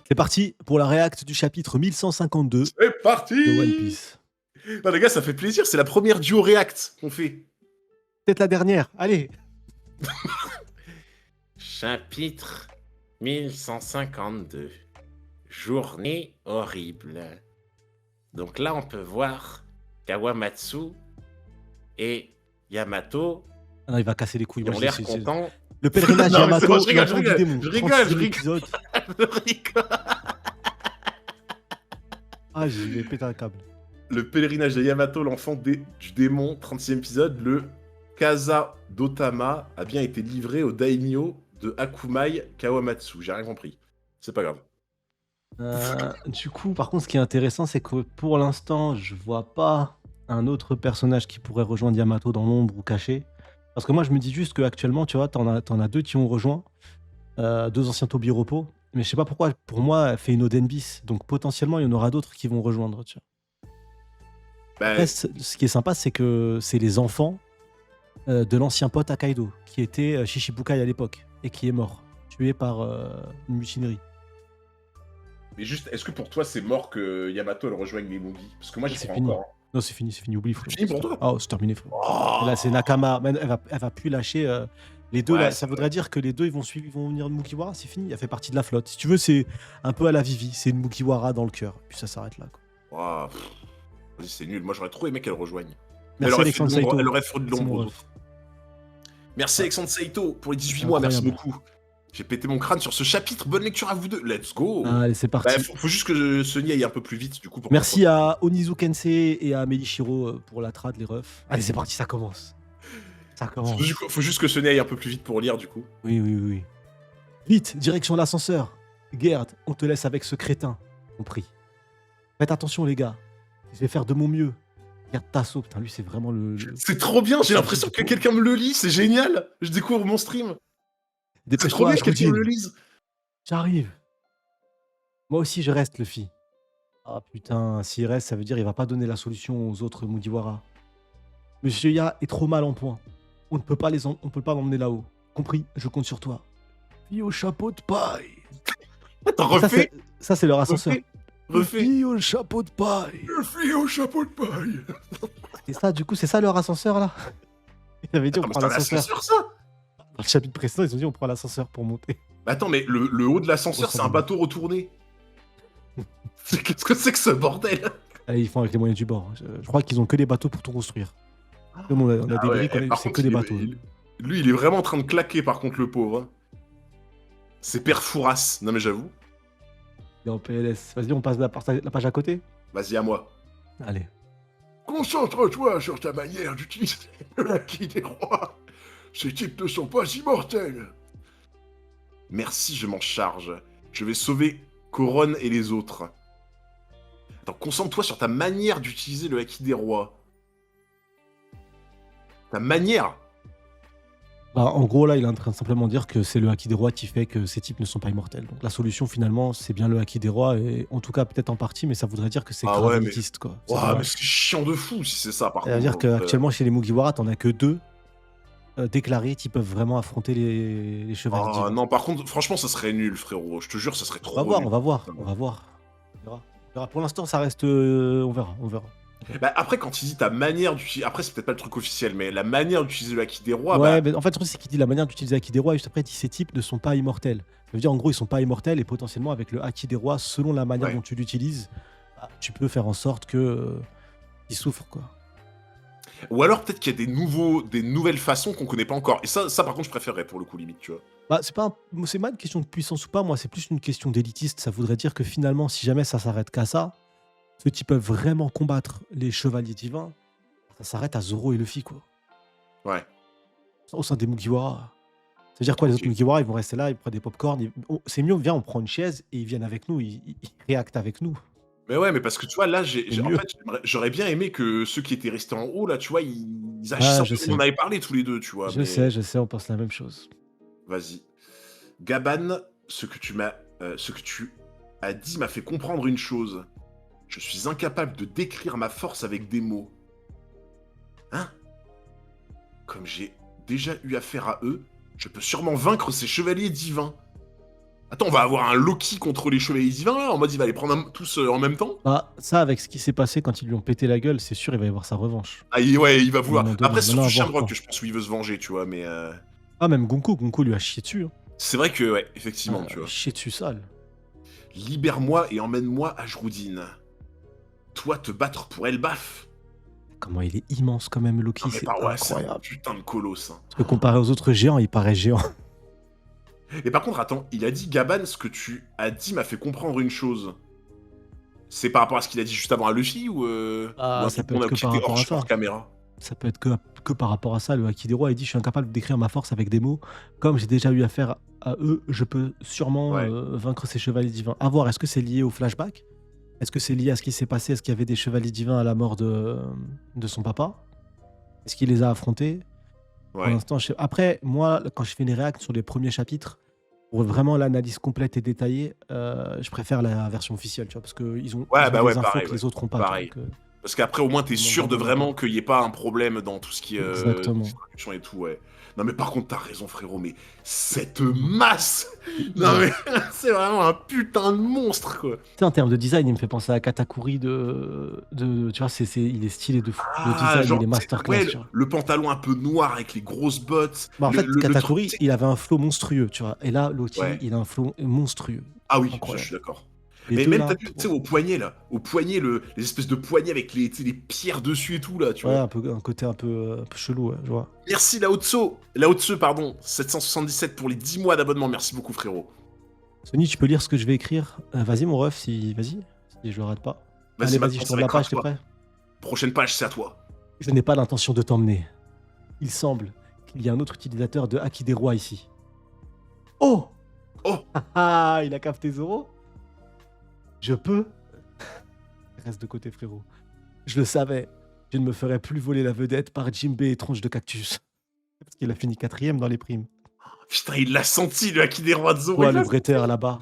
C'est parti pour la réact du chapitre 1152 C'est de One parti! Piece. Non, les gars, ça fait plaisir. C'est la première duo react qu'on fait. Peut-être la dernière, allez. Chapitre 1152. Journée horrible. Donc là, on peut voir Kawamatsu et Yamato Ah non, il va casser les couilles. qui Moi, ont je l'air sais- contents. Le pèlerinage Non, mais c'est Yamato, bon, je rigole, l'enfant du démon. je rigole, 36e je rigole. épisode. Je rigole. Ah, je vais péter un câble. Le pèlerinage de Yamato, l'enfant du démon, 36e épisode. Le Kasa d'Otama a bien été livré au daimyo de Akumai Kawamatsu. J'ai rien compris. C'est pas grave. Du coup, par contre, ce qui est intéressant, c'est que pour l'instant, je vois pas un autre personnage qui pourrait rejoindre Yamato dans l'ombre ou caché. Parce que moi, je me dis juste qu'actuellement, tu vois, t'en as deux qui ont rejoint, deux anciens Tobiropo. Mais je sais pas pourquoi, pour moi, elle fait une Oden bis. Donc potentiellement, il y en aura d'autres qui vont rejoindre. Tu vois. Bah, Après, ce qui est sympa, c'est que c'est les enfants de l'ancien pote à Kaido, qui était Shishibukai à l'époque, et qui est mort, tué par une mutinerie. mais juste, est-ce que pour toi, c'est mort que Yamato elle rejoigne les Mugi? Parce que moi, j'y C'est crois fini. encore. Non, c'est fini, oublie, frérot. C'est fini pour toi? Oh, c'est terminé, frérot. Oh, Là, c'est Nakama. Mais elle va plus lâcher les deux. Ouais, Là, c'est ça vrai. voudrait dire que les deux, ils vont venir de Mugiwara. C'est fini. Elle fait partie de la flotte. Si tu veux, c'est un peu à la Vivi. C'est une Mugiwara dans le cœur. Puis ça s'arrête là. Quoi. Ouah, pff. Vas-y, c'est nul. Moi, j'aurais trop aimé qu'elle rejoigne. Merci Alexandre Saito. Elle aurait fait de C'est l'ombre mon aux ref. autres. Merci Alexandre Saito pour les 18 mois. Merci Incroyable. beaucoup. J'ai pété mon crâne sur ce chapitre. Bonne lecture à vous deux. Let's go. Allez, c'est parti. Bah, faut juste que Sony aille un peu plus vite, du coup. Pour Merci à Onizu Kensei et à Melishiro pour la trad, les refs. Allez, c'est parti, ça commence. Ça commence. Faut juste que Sony aille un peu plus vite pour lire, du coup. Oui. Vite, direction l'ascenseur. Gerd, on te laisse avec ce crétin. Compris. Faites attention, les gars. Je vais faire de mon mieux. Regarde Tasso, putain, lui, c'est vraiment le... C'est trop bien. J'ai l'impression que quelqu'un me le lit. C'est génial. Je découvre mon stream. C'est trop Dépêche-toi, bien que quelqu'un me Shujin. le lise. J'arrive. Moi aussi, je reste, Luffy. Ah putain, s'il reste, ça veut dire qu'il va pas donner la solution aux autres Mugiwara. Monsieur Ya est trop mal en point. On ne peut pas l'emmener là-haut. Compris, je compte sur toi. Fille au chapeau de paille. Attends, Ça, refais. ça, c'est leur ascenseur. Refais. Fille au chapeau de paille. Le fille au chapeau de paille. Et ça, du coup, c'est ça leur ascenseur là. Ils avaient dit on Attends, mais prend c'est un l'ascenseur. ascenseur, ça. Dans le chapitre précédent, ils ont dit on prend l'ascenseur pour monter. Mais attends, mais le haut de l'ascenseur, c'est un bateau retourné. Qu'est-ce que c'est que ce bordel? Allez, ils font avec les moyens du bord. Je crois qu'ils ont que des bateaux pour tout construire. Nous, on a Ah des ouais, briques, par c'est contre, que des bateaux. Lui, il est vraiment en train de claquer, par contre, le pauvre. hein. C'est Père Fouras. Non, mais j'avoue. Il est en PLS. Vas-y, on passe la page à côté. Vas-y, à moi. Allez. Concentre-toi sur ta manière d'utiliser l'acquis des rois. Ces types ne sont pas immortels. Merci, je m'en charge. Je vais sauver Coron et les autres. Attends, concentre-toi sur ta manière d'utiliser le Haki des rois. Ta manière? Bah, en gros, là, il est en train de simplement dire que c'est le haki des rois qui fait que ces types ne sont pas immortels. Donc la solution, finalement, c'est bien le haki des rois, et en tout cas, peut-être en partie, mais ça voudrait dire que c'est Ah grave ouais, mais- élitiste, quoi. C'est Ouah, dommage. mais c'est chiant de fou si c'est ça, par Ça veut contre. dire qu'actuellement, chez les Mugiwara, t'en as que deux déclarés qui peuvent vraiment affronter les chevaliers Ah divins. non, par contre, franchement, ça serait nul, frérot. Je te jure, ça serait trop On va voir, nul. on va voir. On verra. Pour l'instant, ça reste... on verra. Bah, après, quand il dit ta manière d'utiliser... Après, c'est peut-être pas le truc officiel, mais la manière d'utiliser le Haki des rois, Ouais, bah... mais en fait, le truc, c'est qu'il dit la manière d'utiliser le haki des rois, et juste après, il dit ces types ne sont pas immortels. Ça veut dire, en gros, ils sont pas immortels, et potentiellement, avec le haki des rois, selon la manière Ouais. dont tu l'utilises, bah, tu peux faire en sorte que ils souffrent, quoi. Ou alors, peut-être qu'il y a des nouvelles façons qu'on connaît pas encore. Et ça, par contre, je préférerais, pour le coup, limite, tu vois. Bah, c'est pas une question de puissance ou pas, moi, c'est plus une question d'élitiste. Ça voudrait dire que finalement, si jamais ça s'arrête qu'à ça, ceux qui peuvent vraiment combattre les chevaliers divins, ça s'arrête à Zoro et Luffy, quoi. Ouais. Au sein des Mugiwara. Ça veut dire quoi, les Ok. autres Mugiwara, ils vont rester là, ils prennent des popcorn. C'est mieux, viens, on prend une chaise et ils viennent avec nous, ils réactent avec nous. Mais ouais, mais parce que tu vois, là, C'est en mieux. fait, j'aurais bien aimé que ceux qui étaient restés en haut, là, tu vois, ils agissent Ah, un je peu sais. comme on avait parlé tous les deux, tu vois. Je mais- sais, on pense la même chose. Vas-y. Gaban, ce que tu as dit m'a fait comprendre une chose. Je suis incapable de décrire ma force avec des mots. Hein? Comme j'ai déjà eu affaire à eux, je peux sûrement vaincre ces chevaliers divins. Attends, on va avoir un Loki contre les chevaliers divins là, en mode il va les prendre tous en même temps? Bah, ça, avec ce qui s'est passé quand ils lui ont pété la gueule, c'est sûr, il va y avoir sa revanche. Ah, ouais, il va À un vouloir. moment donné. Après, c'est Maintenant, surtout à voir Shamrock quand. que je pense où il veut se venger, tu vois, mais Ah, même Gonko lui a chié dessus. Hein. c'est vrai que, ouais, effectivement, tu vois. Chié dessus sale. Libère-moi et emmène-moi à Jroudine. Toi, te battre pour Elbaf. Comment il est immense quand même, Loki, Non, mais c'est ouais, c'est un incroyable. putain de colosse. Hein. Parce que comparé aux autres géants, il paraît géant. Et par contre, attends, il a dit, Gaban, ce que tu as dit m'a fait comprendre une chose. C'est par rapport à ce qu'il a dit juste avant à Luffy ou Ah, ou un ça truc peut qu'on être a que qui par était rapport à hors ça. caméra? Ça peut être que par rapport à ça. Le Haki des rois, il dit: je suis incapable de décrire ma force avec des mots. Comme j'ai déjà eu affaire à eux, je peux sûrement Ouais. vaincre ces chevaliers divins. À voir, est-ce que c'est lié au flashback? Est-ce que c'est lié à ce qui s'est passé? Est-ce qu'il y avait des chevaliers divins à la mort de son papa? Est-ce qu'il les a affrontés? Pour Ouais. l'instant, après, moi, quand je fais les réacts sur les premiers chapitres, pour vraiment l'analyse complète et détaillée, je préfère la version officielle, tu vois, parce qu'ils ont, Ouais, ils ont bah des ouais, infos pareil, que ouais. les autres n'ont pas. Tu vois, Pareil. donc, Parce qu'après, au moins, t'es ils m'ont sûr de vraiment vraiment qu'il n'y ait pas un problème dans tout ce qui est exactement. traduction et tout, ouais. Non, mais par contre, t'as raison, frérot, mais cette masse. Non, mais c'est vraiment un putain de monstre, quoi. Tu sais, en termes de design, il me fait penser à Katakuri tu vois, il est stylé de fou. Le Ah, design, genre, il est masterclass, ouais, tu vois. le pantalon un peu noir avec les grosses bottes. Bah, en fait, Le truc, Katakuri, tu sais- il avait un flow monstrueux, tu vois. Et là, Loki, Ouais. il a un flow monstrueux. Ah oui, ça, je Incroyable. suis d'accord. Les Mais deux, même, là, t'as vu, tu sais, au poignet, là. Au poignet, les espèces de poignets avec tu sais, les pierres dessus et tout, là, tu ouais, vois. un côté un peu chelou, ouais, je vois. Merci, Lao-Tzu, pardon. 777 pour les 10 mois d'abonnement. Merci beaucoup, frérot. Sony, tu peux lire ce que je vais écrire? Vas-y, mon ref, vas-y, si je le rate pas. Vas-y, Allez, vas-y, maintenant, je ça tourne va la être à page, t'es toi. prêt? Prochaine page, c'est à toi. Je n'ai pas l'intention de t'emmener. Il semble qu'il y a un autre utilisateur de Haki des rois ici. Oh! Oh! Ah, il a capté Zoro? Je peux? Reste de côté, frérot. Je le savais. Je ne me ferais plus voler la vedette par Jinbe et Tronche de Cactus. Parce qu'il a fini 4ème dans les primes. Putain, il l'a senti, le Haki des rois de Zoro. Toi, il le l'a bretteur là-bas,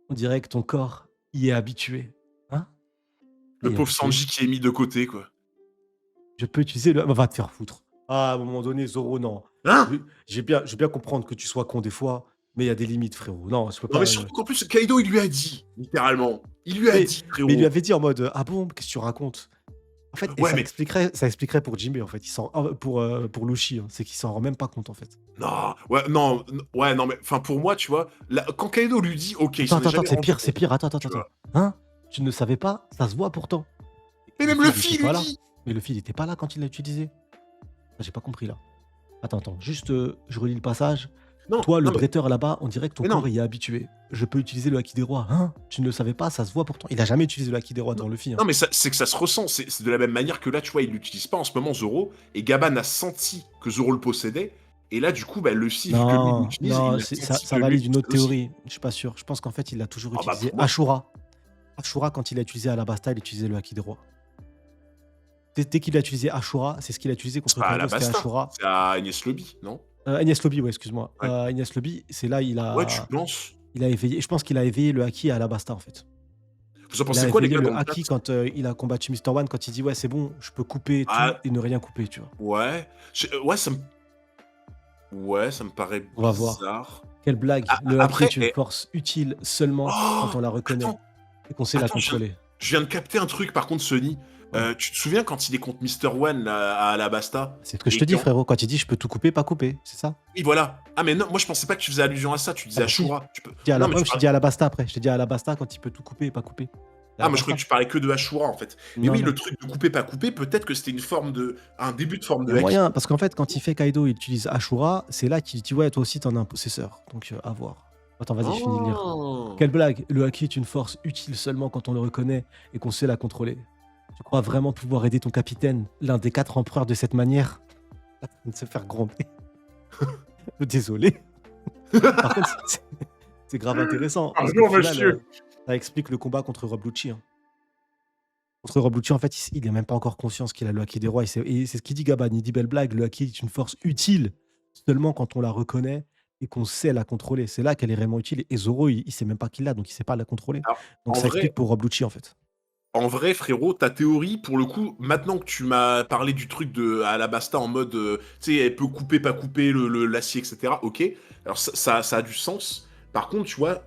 on dirait que ton corps y est habitué. Hein? Le Y est pauvre habitué. Sanji qui est mis de côté, quoi. Je peux utiliser le... Va te faire foutre. Ah, à un moment donné, Zoro, non. Hein? Je vais bien comprendre que tu sois con des fois, mais il y a des limites, frérot. Non, je peux Non, pas... mais surtout qu'en plus, Kaido, il lui a dit, littéralement. Il lui a Mais, dit, frérot. mais il lui avait dit en mode ah bon, qu'est-ce que tu racontes? En fait, et Ouais, ça mais- expliquerait pour Jinbe en fait. Pour Luffy, hein, c'est qu'il s'en rend même pas compte en fait. Non, ouais, non, mais enfin, pour moi, tu vois, quand Kaido lui dit, ok, il s'en est Attends, jamais c'est rendu pire, compte, c'est pire. Attends. tu vois. Hein? Tu ne savais pas? Ça se voit pourtant. Mais même Luffy, Luffy, il il était lui pas là. dit. Mais Luffy, il était pas là quand il l'a utilisé. Ah, j'ai pas compris là. Attends, juste je relis le passage. Non, Toi, le non, mais- bretteur là-bas, on dirait que ton Mais non. corps y est habitué. Je peux utiliser le Haki des rois. Hein? Tu ne le savais pas, ça se voit pourtant. Il a jamais utilisé le Haki des rois devant Luffy. Hein. Non, mais c'est que ça se ressent. C'est de la même manière que là, tu vois, il l'utilise pas en ce moment, Zoro. Et Gaban a senti que Zoro le possédait. Et là, du coup, bah, Luffy, vu que lui, il Non, l'utilise, non, il a ça, senti ça que lui, valide une autre il aussi. théorie. Je suis pas sûr. Je pense qu'en fait, il a toujours Ah bah, utilisé pour moi- Ashura. Ashura, quand il a utilisé Alabasta, il utilisait le Haki des rois. Dès qu'il a utilisé Ashura, c'est ce qu'il a utilisé contre Pas à la Kaido, c'était Basta. Ashura. C'est à Enies Lobby, non? Agnès Lobby, ouais, excuse-moi. Ouais. Agnès Lobby, c'est là il a, Ouais, tu penses? il a éveillé. Je pense qu'il a éveillé le Haki à Alabasta en fait. Vous en Il pensez a quoi, les éveillé gars, le dans le Haki chat? quand il a combattu Mr. One, quand il dit ouais, c'est bon, je peux couper tout Ah. et ne rien couper, tu vois. Ouais. Ouais, ça me paraît On va voir. bizarre. Quelle blague. Ah, Le Haki après, est une force utile seulement Oh, quand on la reconnaît attends. et qu'on sait la Attends, contrôler. Je viens de capter un truc, par contre, Sony. Tu te souviens quand il est contre Mr. One là, à Alabasta? C'est ce que je Et te dis, quand- frérot. Quand il dit je peux tout couper, pas couper, c'est ça? Oui, voilà. Ah, mais non, moi je pensais pas que tu faisais allusion à ça. Tu disais Ah, bah, si. Ashura. Tu peux... Je Non, mais t'ai dit Alabasta après. Je t'ai dit Alabasta quand il peut tout couper et pas couper. Ah, moi je croyais que tu parlais que de Ashura en fait. Mais Non, oui, non. le truc de couper, pas couper, peut-être que c'était une forme de. Un début de forme Il de y a hack. moyen, parce qu'en fait, quand il fait Kaido, il utilise Ashura, c'est là qu'il dit ouais, toi aussi t'en as un possesseur. Donc à voir. Attends, vas-y, je finis de lire. Oh. Quelle blague. Le Haki est une force utile seulement quand on le reconnaît et qu'on sait la contrôler. Tu crois vraiment pouvoir aider ton capitaine, l'un des 4 empereurs de cette manière? De se faire gronder. Désolé. Par contre, c'est grave intéressant. Parce Pardon, qu'au final, monsieur. ça explique le combat contre Rob Lucci. Hein. Contre Rob Lucci, en fait, il n'a même pas encore conscience qu'il a le Haki des rois. Et c'est ce qu'il dit Gaban. Il dit belle blague, le Haki est une force utile seulement quand on la reconnaît et qu'on sait la contrôler. C'est là qu'elle est réellement utile et Zoro, il sait même pas qu'il l'a, donc il sait pas la contrôler. Alors, Donc en ça vrai, explique pour Rob Lucci, en fait. En vrai, frérot, ta théorie, pour le coup, maintenant que tu m'as parlé du truc de Alabasta en mode, tu sais, elle peut couper, pas couper l'acier, etc. Ok, alors ça a du sens. Par contre, tu vois,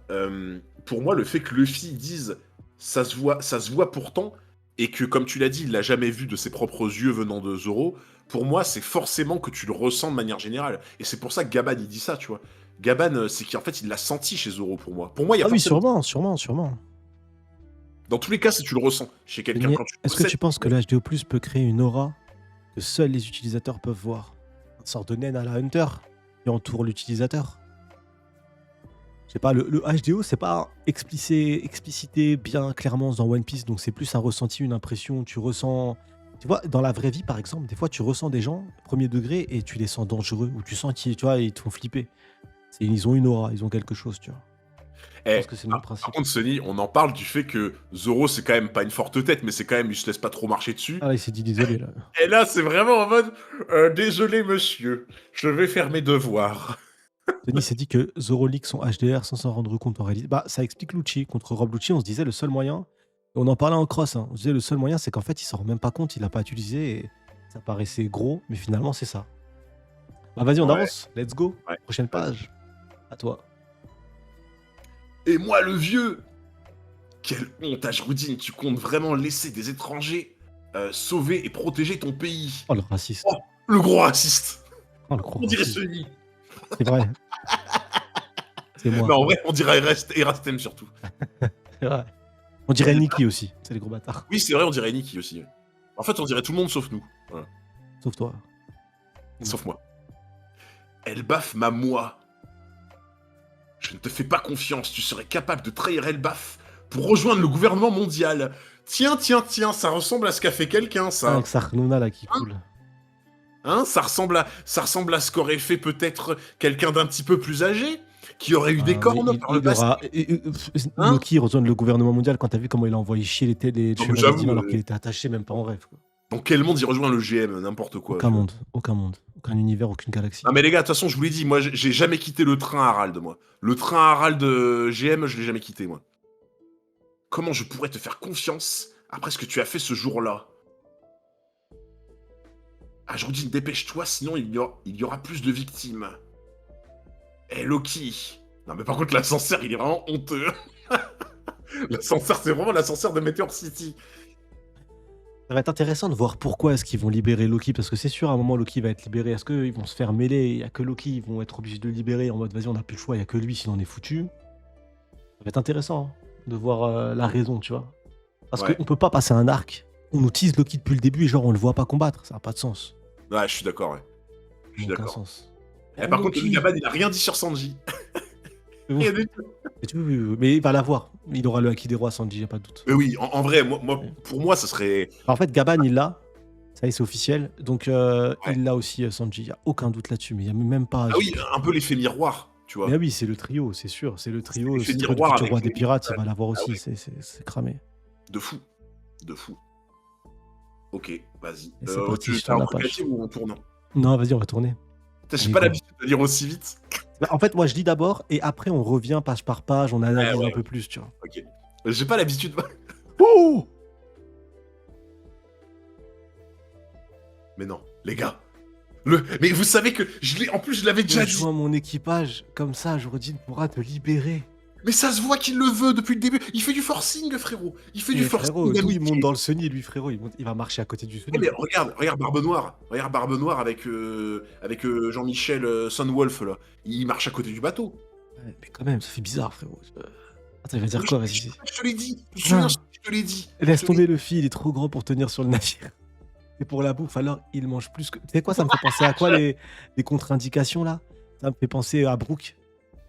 pour moi, le fait que Luffy dise ça se voit pourtant, et que, comme tu l'as dit, il l'a jamais vu de ses propres yeux venant de Zoro, pour moi, c'est forcément que tu le ressens de manière générale. Et c'est pour ça que Gaban, il dit ça, tu vois. Gaban, c'est qu'en fait, il l'a senti chez Zoro, pour moi. Pour moi, il y a Ah oui, forcément... sûrement. Dans tous les cas, si tu le ressens chez quelqu'un, Mais quand tu est-ce que possèdes... tu penses que le HDO+ peut créer une aura que seuls les utilisateurs peuvent voir? Une sorte de naine à la Hunter qui entoure l'utilisateur? Je sais pas, le HDO, c'est pas explicité bien clairement dans One Piece, donc c'est plus un ressenti, une impression. Tu ressens. Tu vois, dans la vraie vie, par exemple, des fois, tu ressens des gens, premier degré, et tu les sens dangereux, ou tu sens qu'ils, tu vois, ils te font flipper. Ils ont une aura, ils ont quelque chose, tu vois. Je pense que c'est le même Par principe. contre, Sonny, on en parle du fait que Zoro, c'est quand même pas une forte tête, mais c'est quand même, il se laisse pas trop marcher dessus. Ah, il s'est dit désolé, là. Et là, c'est vraiment en mode, désolé monsieur, je vais faire mes devoirs. Denis s'est dit que Zoro leak son HDR sans s'en rendre compte en réalité. Bah, ça explique Lucci. Contre Rob Lucci, on se disait le seul moyen, et on en parlait en cross, hein, on se disait le seul moyen, c'est qu'en fait, il s'en rend même pas compte, il l'a pas utilisé, et ça paraissait gros, mais finalement, c'est ça. Bah, vas-y, on Ouais. avance, let's go. Ouais. Prochaine page. À toi. Et moi, le vieux, quelle honte, Ajroudine, tu comptes vraiment laisser des étrangers sauver et protéger ton pays. Oh, le raciste. Oh, le gros raciste. Oh, le gros On dirait raciste. Sonny. C'est vrai. C'est moi. Non, en vrai, on dirait Erastem surtout. C'est vrai. On dirait Nikki aussi, c'est les gros bâtards. Oui, c'est vrai, on dirait Nikki aussi. En fait, on dirait tout le monde sauf nous. Voilà. Sauf toi. Sauf moi. Elle baffe ma moi. Je ne te fais pas confiance, tu serais capable de trahir Elbaf pour rejoindre le gouvernement mondial. Tiens, ça ressemble à ce qu'a fait quelqu'un, ça. Avec sa Harnouna là qui coule. Hein, ça ressemble à ce qu'aurait fait peut-être quelqu'un d'un petit peu plus âgé, qui aurait eu des cornes par le passé. Hein Loki rejoint le gouvernement mondial quand t'as vu comment il a envoyé chier les Non, mais chevaliers j'avoue, divins alors qu'il était attaché même pas en rêve. Quoi. Dans quel monde il rejoint le GM, n'importe quoi. Aucun monde, aucun univers, aucune galaxie. Ah mais les gars, de toute façon, je vous l'ai dit, moi j'ai jamais quitté le train Harald, moi. Le train Harald de GM, je l'ai jamais quitté, moi. Comment je pourrais te faire confiance après ce que tu as fait ce jour-là? Ah, je vous dis, dépêche-toi, sinon il y aura plus de victimes. Eh, Loki. Non, mais par contre, l'ascenseur, il est vraiment honteux. L'ascenseur, c'est vraiment l'ascenseur de Meteor City. Ça va être intéressant de voir pourquoi est-ce qu'ils vont libérer Loki, parce que c'est sûr, à un moment, Loki va être libéré. Est-ce qu'ils vont se faire mêler? Il n'y a que Loki, ils vont être obligés de le libérer en mode, vas-y, on n'a plus le choix, il n'y a que lui, sinon on est foutu. Ça va être intéressant hein, de voir la raison, tu vois. Parce Ouais. qu'on peut pas passer un arc, on utilise Loki depuis le début et genre on le voit pas combattre, ça n'a pas de sens. Ouais, je suis d'accord, ouais. Je suis Aucun d'accord. sens. Eh, par contre, Loki. le Gaban, il a rien dit sur Sanji. Mais bon, Rien du tout. mais il va l'avoir. Il aura le Haki des rois, Sanji, y a pas de doute. Mais oui, en vrai, pour moi, ça serait... En fait, Gaban, il l'a. Ça y est, c'est officiel. Donc, il l'a aussi, Sanji. Il n'y a aucun doute là-dessus. Mais il n'y a même pas. Ah oui, un peu l'effet miroir, tu vois. Mais oui, c'est le trio, c'est sûr. C'est le trio. C'est C'est le le miroir futur avec roi des les- pirates, il va l'avoir aussi. oui. C'est cramé. De fou. De fou. Ok, vas-y. Et c'est parti, je Tu as tourne un la truc à page. dire ou on tourne? Non, vas-y, on va tourner. Putain, j'ai Allez, pas go. l'habitude de lire aussi vite. Bah, en fait, moi, je lis d'abord et après, on revient page par page, on analyse ouais. un peu plus, tu vois. Ok. J'ai pas l'habitude. Oh Mais non, les gars. Mais vous savez que en plus, je l'avais déjà dit. Rejoins mon équipage, comme ça, Jorodine pourra te libérer. Mais ça se voit qu'il le veut depuis le début. Il fait du forcing, frérot. Il fait du Mais forcing. frérot, d'où il d'amitié. monte dans le Sunny, lui, frérot, il va marcher à côté du Sunny. Eh, mais regarde Barbe Noire. Regarde Barbe Noire avec Jean-Michel Sunwolf, là. Il marche à côté du bateau. Ouais, mais quand même, ça fait bizarre, frérot. Attends, il va dire quoi, vas-y. Je te l'ai dit. Je te souviens, Non. je te l'ai dit. Laisse Je te l'ai tomber le fil, il est trop grand pour tenir sur le navire. Et pour la bouffe, alors, il mange plus que... Tu sais quoi, ça me fait penser à quoi, les contre-indications, là? Ça me fait penser à Brooke.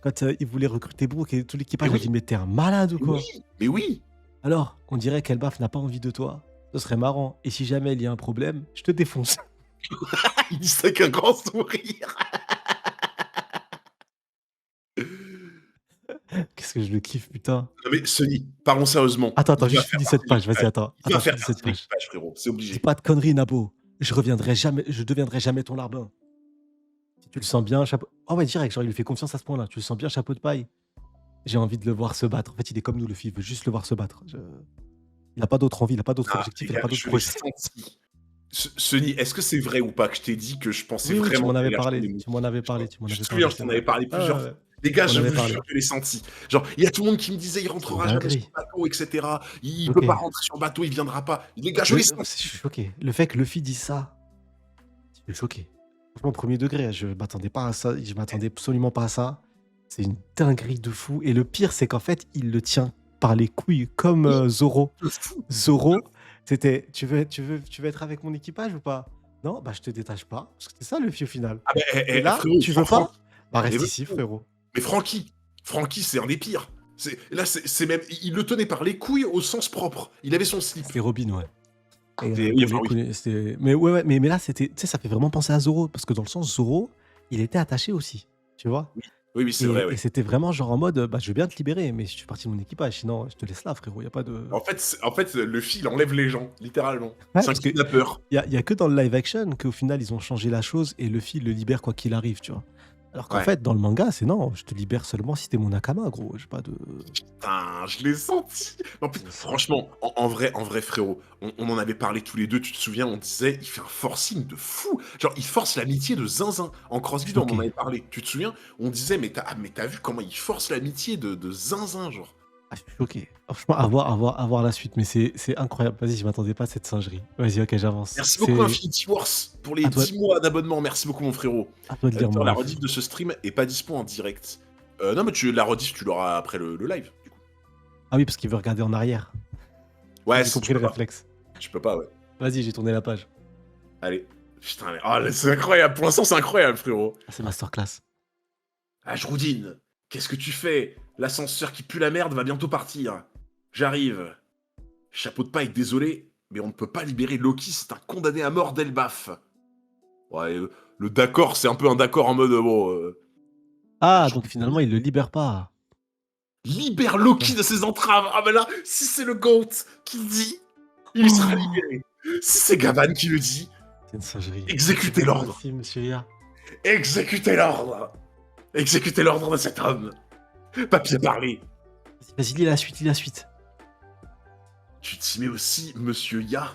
Quand il voulait recruter Brooke et tout l'équipage, Mais a oui. dit, mais t'es un malade ou dit. quoi? Mais oui. Alors, on dirait qu'Elbaf n'a pas envie de toi. Ce serait marrant. Et si jamais il y a un problème, je te défonce. Il dit ça avec un grand sourire. Qu'est-ce que je le kiffe, putain. Non mais Sonny, parlons sérieusement. Attends, Il va juste faire finis cette partie page, de vas-y, l'équipage. attends. Il va Attends, faire finis partie cette de page. l'équipage, frérot. C'est obligé. Dis pas de conneries, Nabo. Je deviendrai jamais ton larbin. Tu le sens bien, chapeau. Oh ouais, direct, genre il lui fait confiance à ce point-là. Tu le sens bien, chapeau de paille. J'ai envie de le voir se battre. En fait, il est comme nous, Luffy, il veut juste le voir se battre. Il a pas d'autre envie, il a pas d'autre Ah, objectif, les il a gars, pas d'autre je l'ai projet. senti. Sony, est-ce que c'est vrai ou pas que je t'ai dit que je pensais Oui, oui, tu vraiment m'en qu'il avais allait acheter parlé. des mots? Tu m'en avais parlé. Tu m'en Je te avais souviens, parlé, je c'est t'en vrai. avais parlé Ouais, ouais, plusieurs ouais. fois. Les gars, Tu m'en je avais vous parlé. jure que je l'ai senti. Genre, il y a tout le monde qui me disait il C'est une rentrera jamais sur dinguerie. le bateau, etc. Il peut Ok. pas rentrer sur le bateau, il viendra pas. Les gars, je l'ai Je senti. suis choqué. Le fait que Luffy dise ça, je suis choqué. Franchement, premier degré, je m'attendais pas à ça. Je m'attendais absolument pas à ça. C'est une dinguerie de fou. Et le pire, c'est qu'en fait, il le tient par les couilles, comme Oui, Zoro. de fou. Zoro, c'était tu veux être avec mon équipage ou pas? Non, bah je te détache pas. Parce que c'est ça Luffy au final. Ah, Et là, frérot, tu veux Franck, pas? Bah mais reste ici, frérot. Francky, c'est un des pires. C'est même, il le tenait par les couilles au sens propre. Il avait son slip. C'était Robin, ouais. Et Oui, pour enfin, les oui. coups, c'était. Mais ouais, ouais, mais là, c'était. Tu sais, ça fait vraiment penser à Zoro. Parce que dans le sens, Zoro, il était attaché aussi. Tu vois? Oui, c'est vrai, Et ouais. c'était vraiment genre en mode, bah je veux bien te libérer, mais je suis parti de mon équipage, sinon je te laisse là, frérot. Y a pas de. En fait, le fil enlève les gens, littéralement. Ouais, C'est un parce que kidnappeur. y a que dans le live action qu'au final ils ont changé la chose et Luffy le libère quoi qu'il arrive, tu vois. Alors qu'en Ouais. fait, dans le manga, c'est non, je te libère seulement si t'es mon Nakama, gros. J'ai pas de. Putain, je l'ai senti. En plus, franchement, en vrai, frérot, on en avait parlé tous les deux, tu te souviens, on disait, il fait un forcing de fou. Genre, il force l'amitié de Zinzin. En crossbid, on Ok. en avait parlé. Tu te souviens? On disait, mais t'as vu comment il force l'amitié de Zinzin, genre. Ah, je suis choqué. Franchement, à voir la suite, mais c'est incroyable. Vas-y, je m'attendais pas à cette singerie. Vas-y, ok, j'avance. Merci beaucoup, Infinity Wars, pour les À toi, 10 mois d'abonnement. Merci beaucoup, mon frérot. à toi de lire D'ailleurs, mon la ref. rediff de ce stream est pas dispo en direct. Non, mais la rediff, tu l'auras après le live, du coup. Ah oui, parce qu'il veut regarder en arrière. Ouais, J'ai tu compris le peux pas. réflexe. Tu peux pas, ouais. Vas-y, j'ai tourné la page. Allez. Putain, mais... oh, c'est incroyable. Pour l'instant, c'est incroyable, frérot. Ah, c'est masterclass. Ajroudine, qu'est-ce que tu fais? L'ascenseur qui pue la merde va bientôt partir. J'arrive. Chapeau de paille, désolé, mais on ne peut pas libérer Loki, c'est un condamné à mort d'Elbaf. Ouais, le d'accord, c'est un peu un d'accord en mode, bon... Ah, donc finalement, il le libère pas. libère Loki de ses entraves. Ah ben là, si c'est le GOAT qui le dit, il sera libéré. Si c'est Gavan qui le dit, C'est une singerie. exécutez l'ordre. Merci, monsieur Ya. Exécutez l'ordre. Exécutez l'ordre de cet homme. Papier parlé. Vas-y, lis la suite, lis la suite. Tu t'y mets aussi, monsieur Ya.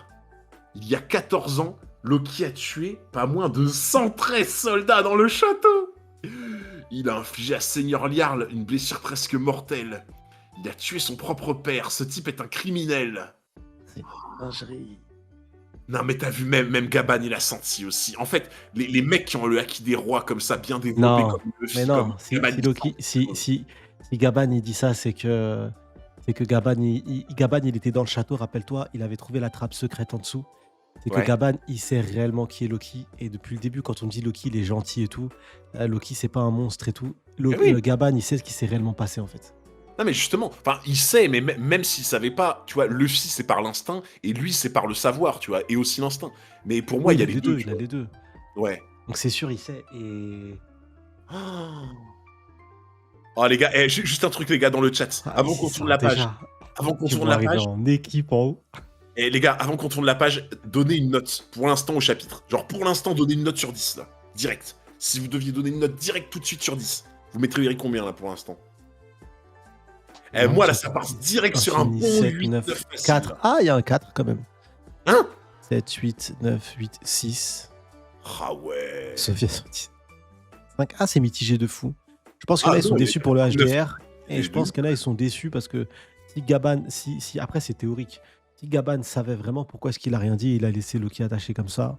Il y a 14 ans, Loki a tué pas moins de 113 soldats dans le château. Il a infligé à Seigneur Liarl une blessure presque mortelle. Il a tué son propre père. Ce type est un criminel. C'est une singerie. Non, mais t'as vu, même Gaban, il a senti aussi. En fait, les mecs qui ont le haki des rois comme ça, bien développé, Non, comme Luffy, mais non, comme si Gaban, Loki, si Gaban il dit ça, c'est que Gaban Gaban il était dans le château, rappelle-toi, il avait trouvé la trappe secrète en dessous. C'est que Ouais. Gaban il sait réellement qui est Loki et depuis le début quand on dit Loki il est gentil et tout, Loki c'est pas un monstre et tout. oui. Gaban il sait ce qui s'est réellement passé en fait. Non, mais justement, enfin, il sait, mais même s'il savait pas, tu vois, Luffy, c'est par l'instinct, et lui, c'est par le savoir, tu vois, et aussi l'instinct. Mais pour moi, Oui, il y a les deux. tu il a vois. les deux. Ouais. Donc c'est sûr il sait et Oh, les gars, juste un truc, les gars, dans le chat. Avant qu'on tourne la page, avant qu'on tu tourne vas la arriver page, en équipe en haut. et les gars, avant qu'on tourne la page, donnez une note, pour l'instant, au chapitre. Genre, pour l'instant, donnez une note sur 10, là. Direct. Si vous deviez donner une note directe tout de suite sur 10, vous mettriez combien, là, pour l'instant? Non, Moi, là, ça ça part direct sur un bon 7, 8, 9, 9 facile, 4. là. Ah, il y a un 4 quand même. Hein? 7, 8, 9, 8, 6. Ah ouais. Sophie a sorti 5. Ah, c'est mitigé de fou. Je pense qu'il y en Ah a, ils sont non, déçus mais pour le 9. HDR. Et Et je pense qu'il y en a, ils sont déçus parce que si Gaban, si après c'est théorique, si Gaban savait vraiment pourquoi est-ce qu'il a rien dit, il a laissé Loki attaché comme ça,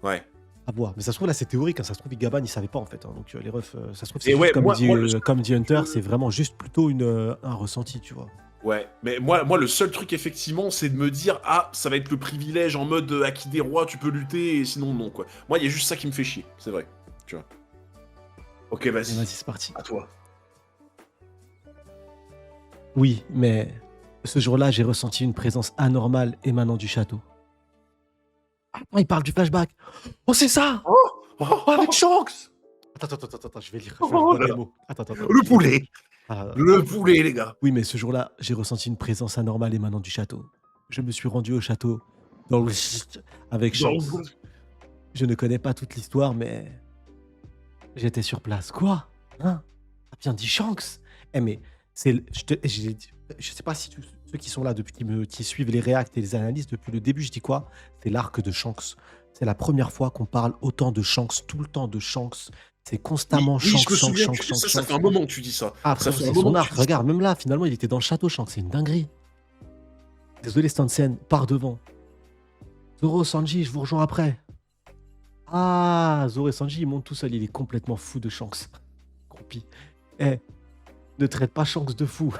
Ouais. à voir. Mais ça se trouve là c'est théorique, hein. Ça se trouve Gaban il savait pas en fait, hein. Donc les refs, ça se trouve c'est Et juste ouais, comme, moi, comme dit Hunter, c'est vraiment juste plutôt un ressenti, tu vois. Ouais, mais moi, le seul truc, effectivement, c'est de me dire, ah, ça va être le privilège en mode acquis des rois, tu peux lutter, et sinon, non, quoi. Moi, il y a juste ça qui me fait chier, c'est vrai, tu vois. Ok, Et vas-y, vas-y, c'est parti. à toi. Oui, mais ce jour-là, j'ai ressenti une présence anormale émanant du château. Ah, il parle du flashback. Oh, c'est ça! Oh, Oh, avec Shanks! Attends, je vais lire. Je vais Oh voir là les là. mots. Attends. le poulet. Ah, Le poulet, les gars. oui, mais ce jour-là, j'ai ressenti une présence anormale émanant du château. Je me suis rendu au château dans avec Shanks. Je ne connais pas toute l'histoire, mais J'étais sur place. Quoi? Hein? T'as bien dit Shanks? Eh mais je sais pas si ceux qui sont là depuis qui suivent les réacts et les analyses depuis le début, je dis quoi? C'est l'arc de Shanks. C'est la première fois qu'on parle autant de Shanks, tout le temps de Shanks. C'est Oui, constamment oui, je Shanks, me Shanks, souviens Shanks, que Shanks, ça fait Shanks. un moment que tu dis ça. Ah, Ça frérot, fait un c'est moment son que arc. tu dis ça. Regarde, même là, finalement, il était dans le château, Shanks. C'est une dinguerie. Désolé, Stansen, pars devant. Zoro, Sanji, je vous rejoins après. Ah, Zoro et Sanji, ils montent tout seuls. Il est complètement fou de Shanks. Groupie. Eh, ne traite pas Shanks de fou.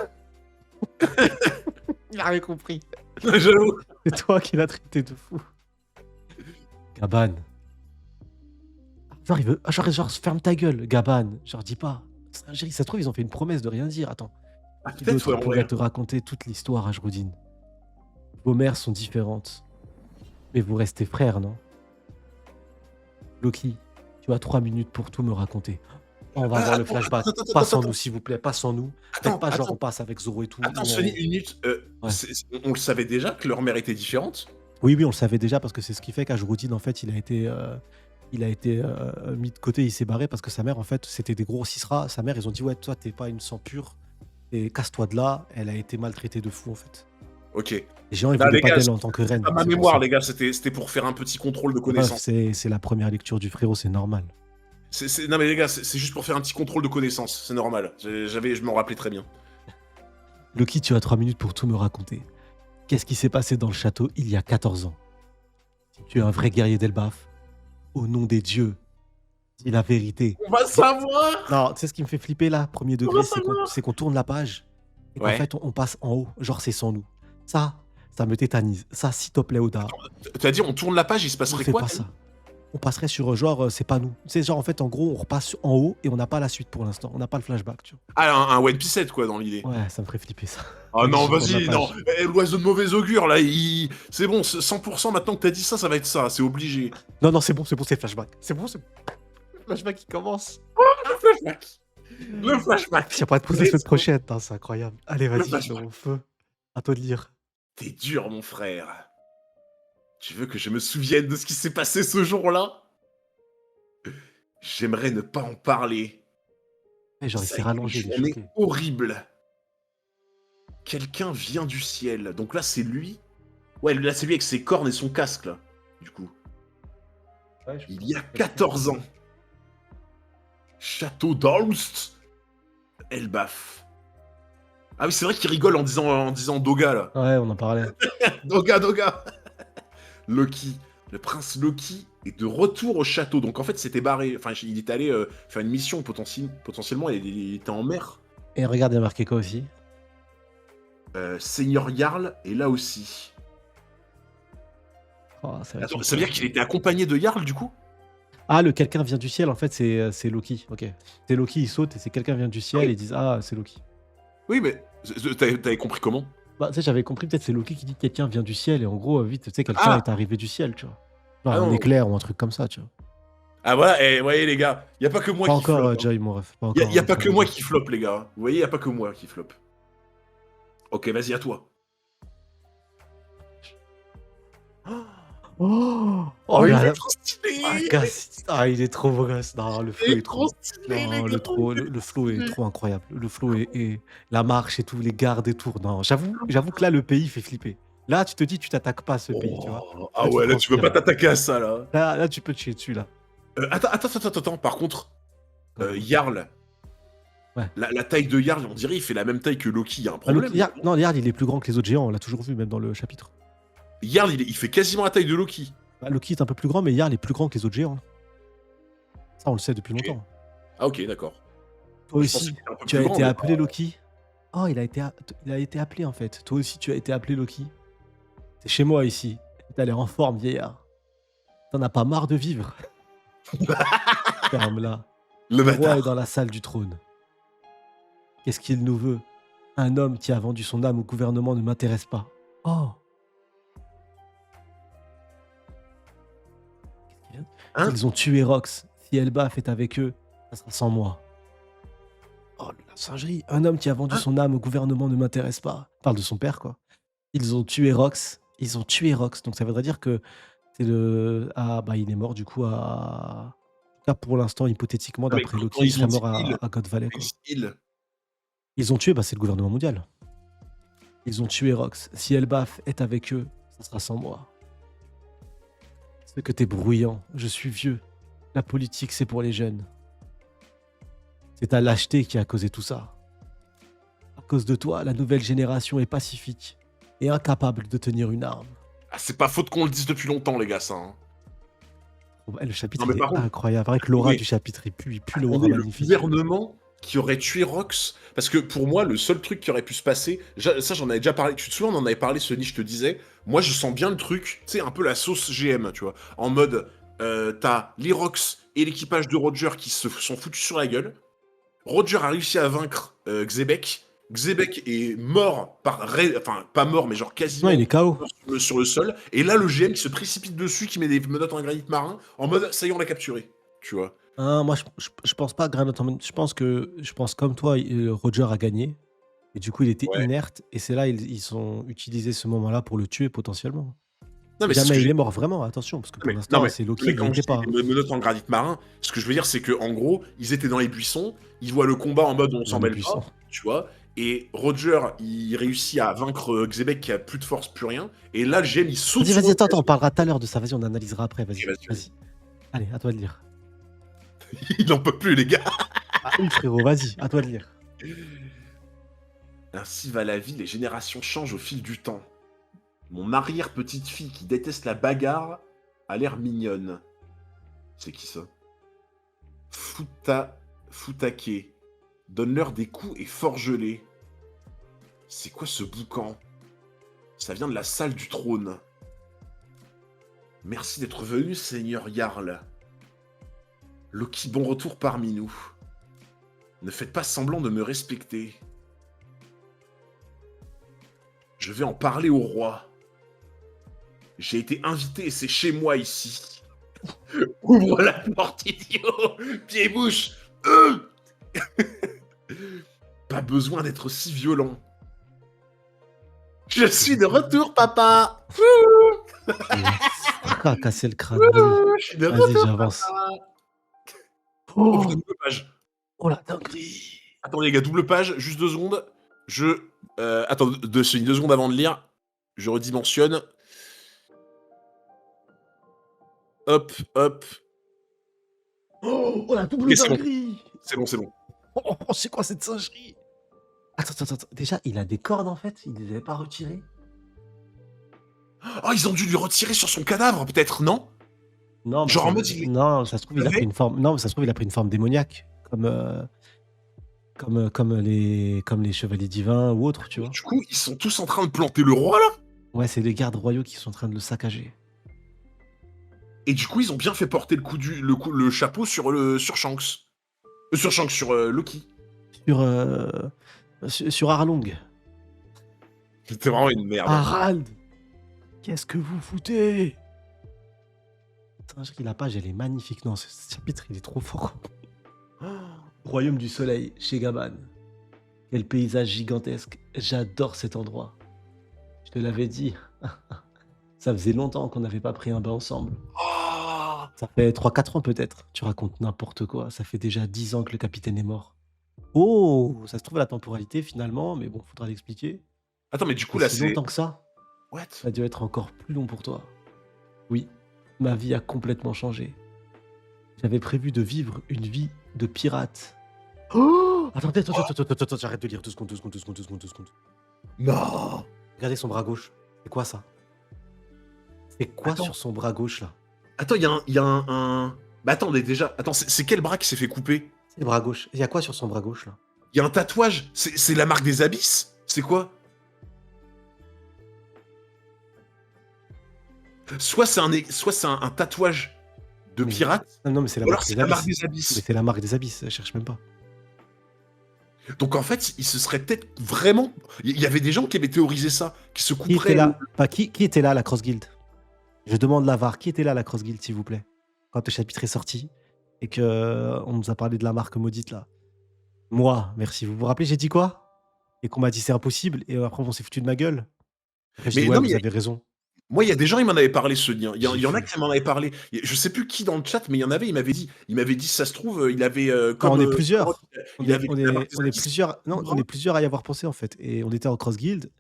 Il a rien compris. J'avoue. C'est toi qui l'as traité de fou. Gaban. Genre, il veut. Genre, ferme ta gueule, Gaban. Genre, dis pas. Ça se trouve, ils ont fait une promesse de rien dire. Attends. Ah, Qui peut-être, d'autre ouais, en pourrait vrai. te raconter toute l'histoire, Ajroudine? Vos mères sont différentes. Mais vous restez frères, non? Loki, tu as 3 minutes pour tout me raconter. On va voir le flashback. Pas sans nous, s'il vous plaît, pas sans nous. Faites Attends, pas genre attends, on passe avec Zoro et tout. attends, Nous, Sony, une minute. Ouais. On le savait déjà que leur mère était différente? Oui, oui, on le savait déjà parce que c'est ce qui fait qu'Ajroudine, en fait, il a été mis de côté, il s'est barré parce que sa mère, en fait, c'était des gros cisras. Sa mère, ils ont dit, ouais, toi, t'es pas une sang pure et casse-toi de là. Elle a été maltraitée de fou, en fait. Ok. Les gens, ils Là, voulaient les pas gars, d'elle en tant que c'est reine. pas ma C'est pour mémoire, ça. les gars. C'était pour faire un petit contrôle de Bref, connaissance. c'est la première lecture du frérot, c'est normal. Non, mais les gars, c'est juste pour faire un petit contrôle de connaissance. C'est normal. Je m'en rappelais très bien. Loki, tu as 3 minutes pour tout me raconter. Qu'est-ce qui s'est passé dans le château il y a 14 ans? Si tu es un vrai guerrier d'Elbaf, au nom des dieux, dis la vérité. On va savoir. Non, tu sais ce qui me fait flipper là, premier On degré, va savoir. c'est qu'on tourne la page et qu'en Ouais. fait on passe en haut, genre c'est sans nous. Ça me tétanise. Ça, s'il te plaît, Oda, T'as dit, on tourne la page, il se ne passerait fais quoi? pas ça. On passerait sur genre, c'est pas nous. C'est genre en fait, en gros, on repasse en haut et on n'a pas la suite pour l'instant. On n'a pas le flashback, tu Ah, un One Piece 7, quoi, dans l'idée. vois. Ouais, ça me ferait flipper ça. Ah non, Je tourne vas-y, la non. page. L'oiseau de mauvais augure, là, c'est bon, 100% maintenant que t'as dit ça, ça va être ça, c'est obligé. Non, non, c'est bon, c'est le flashback. C'est bon, c'est le flashback qui commence. Le flashback. Le flashback. Si y a pas de pause la semaine prochaine, hein, c'est incroyable. Allez, Le vas-y, flashback. frérot, feu. À toi de lire. T'es dur, mon frère. Tu veux que je me souvienne de ce qui s'est passé ce jour-là? J'aimerais ne pas en parler. Eh, genre, il Ça a s'est été une rallongé, il est journée choqué. horrible. Quelqu'un vient du ciel. Donc là, c'est lui. Ouais, là, c'est lui avec ses cornes et son casque, là. Du coup. Il y a 14 ans. Château d'Aoust. Elbaf. Ah oui, c'est vrai qu'il rigole en disant Doga, là. Ouais, on en parlait. Doga, Doga. Loki. Le prince Loki est de retour au château. Donc en fait, c'était barré. Enfin, il est allé faire une mission potentiellement. Il était en mer. Et regarde, il y a marqué quoi aussi? Seigneur Jarl est là aussi. Oh, ça va être Attends, une ça veut dire folie. qu'il était accompagné de Jarl, du coup? Ah, le quelqu'un vient du ciel, en fait, c'est Loki. Ok. C'est Loki, il saute et c'est quelqu'un vient du ciel Oui. et ils disent ah, c'est Loki. Oui, mais t'avais compris comment? Bah, tu sais, j'avais compris, peut-être c'est Loki qui dit quelqu'un vient du ciel et en gros, vite, tu sais, quelqu'un Ah est arrivé du ciel, tu vois. Genre Ah un non. éclair ou un truc comme ça, tu vois. Ah voilà, et voyez les gars, y a pas que moi Pas qui encore, flop. Hein. Joy, mon ref. Pas Y encore. a pas que moi qui flop, les gars. Vous voyez, y a pas que moi qui flop. Ok, vas-y, à toi. Oh, Oh, il là est là. trop stylé. Ah, gosse. Ah, il est trop beau gosse. Non, le flow Il est est trop. trop stylé, Non, les gars. le flow est trop incroyable. Le flow et la marche et tout, les gardes et tout. Non, j'avoue que là, le pays fait flipper. Là, tu te dis, tu t'attaques pas à ce pays, tu vois. Oh, ah Là, tu ouais, là, tu peux pas transpires. t'attaquer à ça, là. Là, tu peux te chier dessus, là. Attends. Par contre, Jarl. Ouais. La taille de Jarl, on dirait, il fait la même taille que Loki. Y a un Ah, problème. non, Yard, il est plus grand que les autres géants. On l'a toujours vu, même dans le chapitre. Jarl, il fait quasiment la taille de Loki. Bah, Loki est un peu plus grand, mais Yard est plus grand que les autres géants. Ça, on le sait depuis Ok. longtemps. Ah ok, d'accord. Toi Je pensais aussi, qu'il était un peu tu as plus grand, été mais appelé Loki. Oh, il a été appelé, en fait. Toi aussi, tu as été appelé Loki. T'es chez moi, ici. T'as l'air en forme, vieillard. T'en as pas marre de vivre. Ferme-la. Le Le roi bâtard. est dans la salle du trône. Qu'est-ce qu'il nous veut? Un homme qui a vendu son âme au gouvernement ne m'intéresse pas. Oh. Hein? Ils ont tué Rox. Si Elbaf est avec eux, ça sera sans moi. Oh, la singerie. Un homme qui a vendu Hein? son âme au gouvernement ne m'intéresse pas. Parle de son père, quoi. Ils ont tué Rox. Ils ont tué Rox. Donc ça voudrait dire que c'est le... Ah, bah il est mort du coup à... cas, pour l'instant, hypothétiquement, Non, mais d'après quand Loki, il ils ont serait dit mort il, à God Valley, quoi. il, Ils ont tué, bah, c'est le gouvernement mondial. Ils ont tué Rox. Si Elbaf est avec eux, ça sera sans moi. C'est que t'es bruyant. Je suis vieux. La politique, c'est pour les jeunes. C'est ta lâcheté qui a causé tout ça. À cause de toi, la nouvelle génération est pacifique et incapable de tenir une arme. ah, c'est pas faute qu'on le dise depuis longtemps, les gars, ça. Hein. Ouais, le chapitre, Non, mais il est par contre, incroyable. Avec l'aura attendez, du chapitre, il pue l'aura attendez, le magnifique. gouvernement qui aurait tué Rox, parce que pour moi, le seul truc qui aurait pu se passer, ça j'en avais déjà parlé, tu te souviens, on en avait parlé, Sony, je te disais, moi je sens bien le truc, tu sais, un peu la sauce GM, tu vois, en mode, t'as les Rox et l'équipage de Roger qui se sont foutus sur la gueule, Roger a réussi à vaincre Xebec, Xebec est mort enfin, pas mort, mais genre Non, quasiment il est KO. sur le sol, et là le GM qui se précipite dessus, qui met des menottes en granit marin, en mode, ça y est, on l'a capturé, tu vois. Hein, moi, je pense pas Granot en mode- je pense comme toi, Roger a gagné. Et du coup, il était Ouais. inerte. Et c'est là, ils ont utilisé ce moment-là pour le tuer potentiellement. Non, Si mais c'est ce que jamais il j'ai. est mort vraiment, attention, parce que pour Non, l'instant, mais, c'est non, Loki, mais il quand n'y je était dis pas. les menottes en granit marin, ce que je veux dire, c'est que en gros, ils étaient dans les buissons, ils voient le combat en mode on s'en Dans les mêle pas, buissons. tu vois, et Roger, il réussit à vaincre Xebec qui a plus de force, plus rien, et là, le GM, il saute Vas-y, sur vas-y, attends, l'occasion. on parlera tout à l'heure de ça. Vas-y, on analysera après. Ok, Vas-y, vas-y, vas-y. Allez, à toi de lire. Il n'en peut plus, les gars. Ah oui, frérot, vas-y, à toi de lire. Ainsi va la vie, les générations changent au fil du temps. Mon arrière-petite-fille qui déteste la bagarre a l'air mignonne. C'est qui ça? Futake. Donne-leur des coups et forge-les. C'est quoi ce boucan? Ça vient de la salle du trône. Merci d'être venu, Seigneur Jarl. Loki, bon retour parmi nous. Ne faites pas semblant de me respecter. Je vais en parler au roi. J'ai été invité et c'est chez moi ici. Ouvre la porte, idiot! Pied-bouche! Pas besoin d'être si violent. Je suis de retour, papa! Ah, casser le crâne. Je suis de Vas-y, retour, j'avance. papa! Oh Oh, putain, double page. oh la dinguerie. Attendez, les gars, double page, juste 2 secondes. Attends, 2 secondes avant de lire. Je redimensionne. Hop, hop. Oh, la double Ok, c'est bon. dinguerie. C'est bon, c'est bon. Oh, c'est quoi cette singerie? Attends. Déjà, il a des cordes en fait. Il les avait pas retirées. Oh, ils ont dû lui retirer sur son cadavre, peut-être, non? Non, Genre en mode, il est- non, ça se trouve, il a avait pris une forme. Non, ça se trouve, il a pris une forme démoniaque, comme les chevaliers divins ou autres, tu vois. Du coup, ils sont tous en train de planter le roi, là? Ouais, c'est les gardes royaux qui sont en train de le saccager. Et du coup, ils ont bien fait porter le chapeau sur Shanks. Sur Shanks, sur Loki. Sur Arlong. C'était vraiment une merde. Harald, qu'est-ce que vous foutez? Singerie, la page, elle est magnifique. Non, ce chapitre, il est trop fort. Oh, Royaume du Soleil, chez Gaban. Quel paysage gigantesque. J'adore cet endroit. Je te l'avais dit. Ça faisait longtemps qu'on n'avait pas pris un bain ensemble. Oh, Ça fait 3-4 ans peut-être. Tu racontes n'importe quoi. Ça fait déjà 10 ans que le capitaine est mort. Oh, ça se trouve à la temporalité finalement, mais bon, faudra l'expliquer. attends, mais du coup, Mais là, si c'est... longtemps que ça, What? ça a dû être encore plus long pour toi. Oui, ma vie a complètement changé. J'avais prévu de vivre une vie de pirate. Oh, attendez, attends, j'arrête de lire 2 secondes. Non! Regardez son bras gauche. C'est quoi ça? C'est quoi Attends. sur son bras gauche là? Attends, il y a un... Bah attendez, déjà... Attends, c'est quel bras qui s'est fait couper? C'est le bras gauche. Il y a quoi sur son bras gauche là? Il y a un tatouage. C'est la marque des abysses? C'est quoi? Soit c'est un tatouage de Mais- pirate, Non, mais c'est la ou alors marque c'est des la marque abysses. des Mais abysses. c'est la marque des abysses, je cherche même pas. Donc en fait, il se serait peut-être vraiment... Il y avait des gens qui avaient théorisé ça, qui se Qui couperaient... était là? Enfin, qui était là à la Cross Guild? Je demande la VAR. Qui était là à la Cross Guild, s'il vous plaît? Quand le chapitre est sorti et que on nous a parlé de la marque maudite là. Moi, merci. Vous vous rappelez, j'ai dit quoi? Et qu'on m'a dit c'est impossible et après on s'est foutu de ma gueule. Après, j'ai Mais dit ouais, non, vous mais avez raison. Moi, il y a des gens, ils m'en avaient parlé, ce lien. Il J'ai y en a vu. qui m'en avaient parlé. Je sais plus qui dans le chat, mais il y en avait, il m'avait dit, si ça se trouve, il avait, Ah, on est comme Rock, plusieurs. On il est, avait on la marque est, des on est abysses, plusieurs. plus Non, on est grand. plusieurs à y avoir pensé en fait. Et on était en cross guild.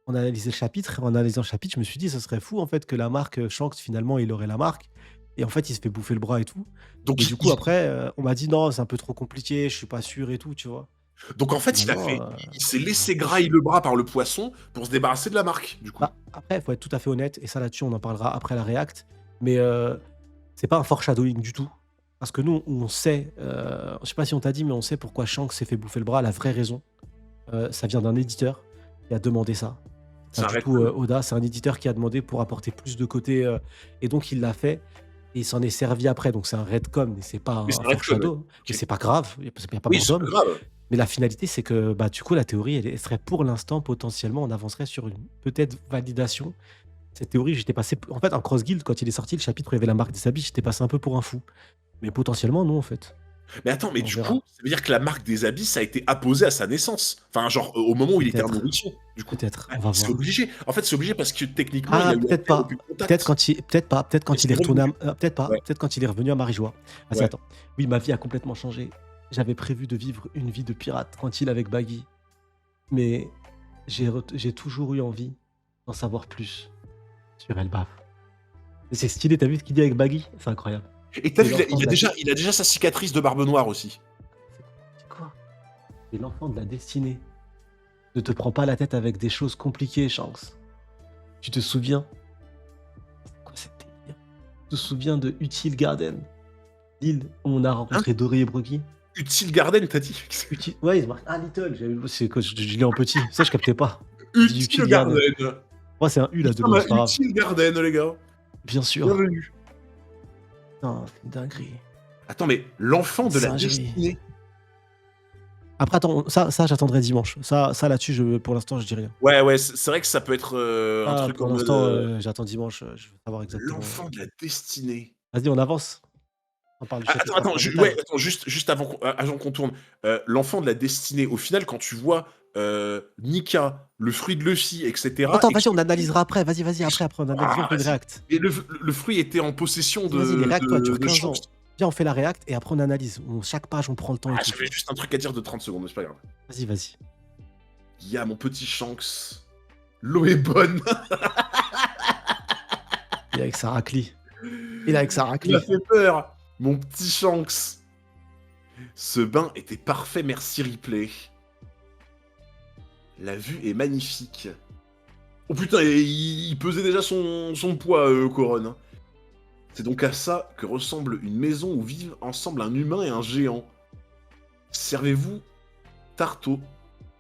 On a analysé le chapitre. Et en analysant le chapitre, je me suis dit, ce serait fou en fait que la marque Shanks finalement il aurait la marque. Et en fait, il se fait bouffer le bras et tout. Donc, Mais du coup, après, on m'a dit non, c'est un peu trop compliqué. Je suis pas sûr et tout, tu vois. donc en fait, Finalement, il s'est on a laissé franchi. grailler le bras par le poisson pour se débarrasser de la marque, du coup. Bah, après, il faut être tout à fait honnête. Et ça là-dessus, on en parlera après la React. Mais c'est pas un foreshadowing du tout. Parce que nous, on sait, je sais pas si on t'a dit, mais on sait pourquoi Shanks s'est fait bouffer le bras. La vraie raison, ça vient d'un éditeur qui a demandé ça. C'est Ça pas du arrête. tout Oda, c'est un éditeur qui a demandé pour apporter plus de côté. Et donc, il l'a fait. Et il s'en est servi après. Donc, c'est un redcon, mais c'est pas Mais c'est un un redcon, ouais. foreshadow. Mais Ok. c'est pas grave. Il n'y a pas Oui, mort c'est pas d'homme. grave. Mais la finalité, c'est que bah, du coup, la théorie, elle serait pour l'instant, potentiellement, on avancerait sur une peut-être validation. Cette théorie, j'étais passé. En fait, un cross guild, quand il est sorti, le chapitre où il y avait la marque des habits, j'étais passé un peu pour un fou. Mais potentiellement, non, en fait. Mais attends, mais On du verra. coup, ça veut dire que la marque des abysses a été apposée à sa naissance. Enfin, genre, au moment où il était un Peut-être. nourrisson, du coup. Peut-être. Ah, On va c'est voir. obligé. En fait, c'est obligé parce que techniquement, il Ah, a eu peut-être affaire au pas. plus contact. Peut-être quand il, peut-être pas. Peut-être Et quand il c'est est retourné. revenu. Peut-être pas. Ouais, Peut-être quand il est revenu à Marijois. Vas-y, ouais. attends. Oui, ma vie a complètement changé. J'avais prévu de vivre une vie de pirate tranquille avec Baggy, mais j'ai toujours eu envie d'en savoir plus sur Elbaf. Et c'est stylé. T'as vu ce qu'il dit avec Baggy? C'est incroyable. Et t'as C'est vu, l'enfant de la. il a déjà sa cicatrice de barbe noire aussi. C'est quoi? C'est l'enfant de la destinée. Ne te prends pas la tête avec des choses compliquées, Shanks. Tu te souviens? C'est quoi cette délire? Tu te souviens de Utile Garden, l'île où on a Hein? rencontré Dory et Brookie? Utile Garden, t'as dit? Ouais, il se marque. Ah, Little. C'est que je l'ai en petit. Ça, je captais pas. Il dit Utile Utile Garden. Garden. Moi, c'est un U là Putain, dedans, ma c'est pas grave. Utile Garden, les gars. Bien sûr. Bienvenue. Putain, c'est une dinguerie. Attends, mais l'enfant de la Singerie. destinée. Après, attends, ça j'attendrai dimanche. Ça là-dessus, pour l'instant, je dis rien. Ouais, c'est vrai que ça peut être un Ah, truc pour en mode l'instant, j'attends dimanche. Je veux savoir exactement. l'enfant de la destinée. Vas-y, on avance. On parle du Ah, chapitre attends, après en ouais, détail. attends, juste avant qu'on tourne. L'enfant de la destinée, au final, quand tu vois Nika, le fruit de Luffy, etc. Attends, et que vas-y, on analysera après. Vas-y, après, on analysera, on fait une vas-y. réact. Et le fruit était en possession Vas-y, les réacts, toi, durent de 15 ans. Shanks. Viens, on fait la réact et après, on analyse. Chaque page, on prend le temps et Ah, tout. j'avais juste un truc à dire de 30 secondes, mais c'est pas grave. Vas-y. Ya, mon petit Shanks. L'eau est bonne. Il est avec sa raclie. Il est avec sa Il raclie. m'a fait peur. Mon petit Shanks. Ce bain était parfait, merci Ripley. La vue est magnifique. Oh putain, il pesait déjà son poids, Coron. C'est donc à ça que ressemble une maison où vivent ensemble un humain et un géant. Servez-vous tarto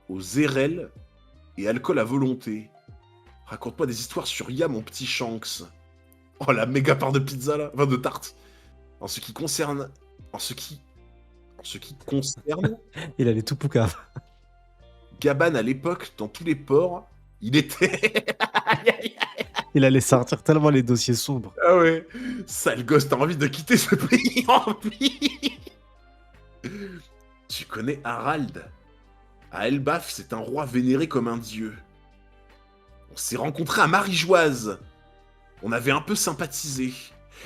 aux érelles et alcool à volonté. Raconte-moi des histoires sur Ya, mon petit Shanks. Oh, la méga part de pizza, là. Enfin, de tarte. En ce qui concerne... En ce qui concerne... Il allait tout poucave. Gaban, à l'époque, dans tous les ports, il était... Il allait sortir tellement les dossiers sombres. Ah ouais. Sale gosse, t'as envie de quitter ce pays rempli. Tu connais Harald? À Elbaf, c'est un roi vénéré comme un dieu. On s'est rencontrés à Marijoise. On avait un peu sympathisé.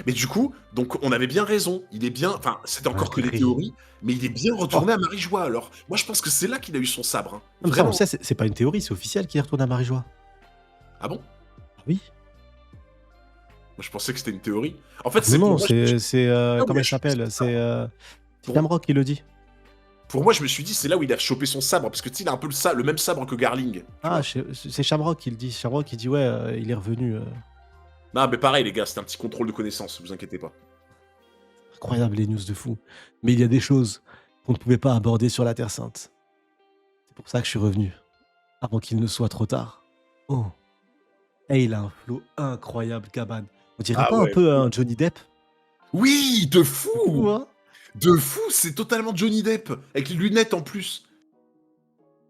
Mais du coup, donc on avait bien raison. Il est bien... Enfin, c'était encore que des Gris. théories, mais il est bien retourné à Marijois, alors. Moi, je pense que c'est là qu'il a eu son sabre. Hein. Non, mais ça, on Vraiment. le sait, c'est pas une théorie, c'est officiel qu'il est retourné à Marijois. Ah bon? Oui. Moi, je pensais que c'était une théorie. En fait, c'est Non, pour moi, Non, comment mais il je- s'appelle? C'est Pour- Shamrock qui le dit. Pour moi, je me suis dit, c'est là où il a chopé son sabre, parce que tu sais, il a un peu le même sabre que Garling. tu Ah, vois. c'est Shamrock qui le dit. Shamrock qui dit ouais, il est revenu. Non, mais pareil, les gars, c'était un petit contrôle de connaissance, vous inquiétez pas. Incroyable les news de fou. Mais il y a des choses qu'on ne pouvait pas aborder sur la Terre Sainte. C'est pour ça que je suis revenu. Avant qu'il ne soit trop tard. Oh. Et il a un flow incroyable, Gaban. On dirait Ah pas ouais. un peu un Johnny Depp? Oui, de fou Ou, hein? De fou, c'est totalement Johnny Depp, avec les lunettes en plus.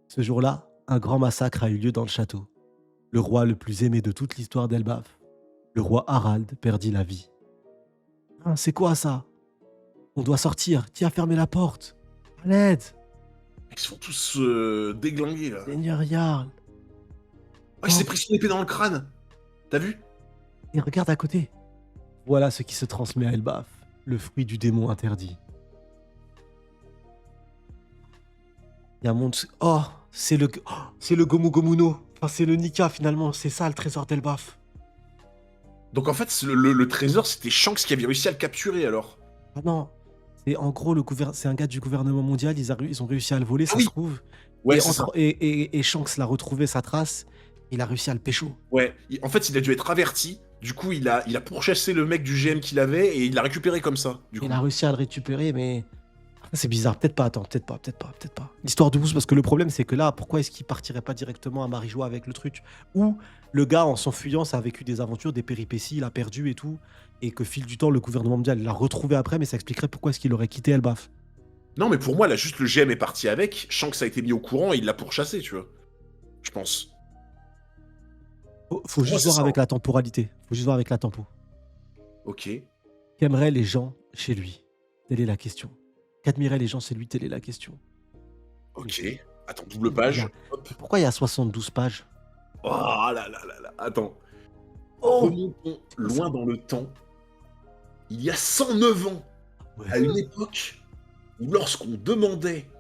Ce jour-là, un grand massacre a eu lieu dans le château. Le roi le plus aimé de toute l'histoire d'Elbaf, le roi Harald, perdit la vie. Ah, c'est quoi ça? On doit sortir. Qui a fermé la porte? À l'aide! Ils se font tous déglinguer, là. Seigneur Jarl! Oh, il s'est pris son épée dans le crâne. T'as vu? Et regarde à côté. Voilà ce qui se transmet à Elbaf, le fruit du démon interdit. Il y a un monde. Oh, c'est le Gomu Gomu no. Enfin, c'est le Nika finalement. C'est ça le trésor d'Elbaf. Donc en fait, le trésor, c'était Shanks qui avait réussi à le capturer alors. Ah non. C'est en gros c'est un gars du gouvernement mondial. Ils ont réussi à le voler, Ah ça oui. se trouve. Ouais, et, c'est ça. et Shanks l'a retrouvé sa trace. Il a réussi à le pécho. Ouais. En fait, il a dû être averti. Du coup, il a pourchassé le mec du GM qu'il avait et il l'a récupéré comme ça. Du coup. Il a réussi à le récupérer, mais. C'est bizarre, peut-être pas, attends, peut-être pas. L'histoire de Boost, parce que le problème c'est que là, pourquoi est-ce qu'il partirait pas directement à Marijois avec le truc? Ou le gars, en s'enfuyant, ça a vécu des aventures, des péripéties, il a perdu et tout, et que fil du temps, le gouvernement mondial l'a retrouvé après, mais ça expliquerait pourquoi est-ce qu'il aurait quitté Elbaf. Non, mais pour moi, là, juste le GM est parti avec. Shanks a été mis au courant et il l'a pourchassé, tu vois. Je pense. Faut juste voir avec la temporalité, faut juste voir avec la tempo. Ok. Qu'aimeraient les gens chez lui? Telle est la question. Qu'admiraient les gens chez lui? Telle est la question. Ok. Attends, double page. Hop. Pourquoi il y a 72 pages? Oh là là là là. Attends. Oh Remontons loin dans le temps. Il y a 109 ans, ouais. à une époque où lorsqu'on demandait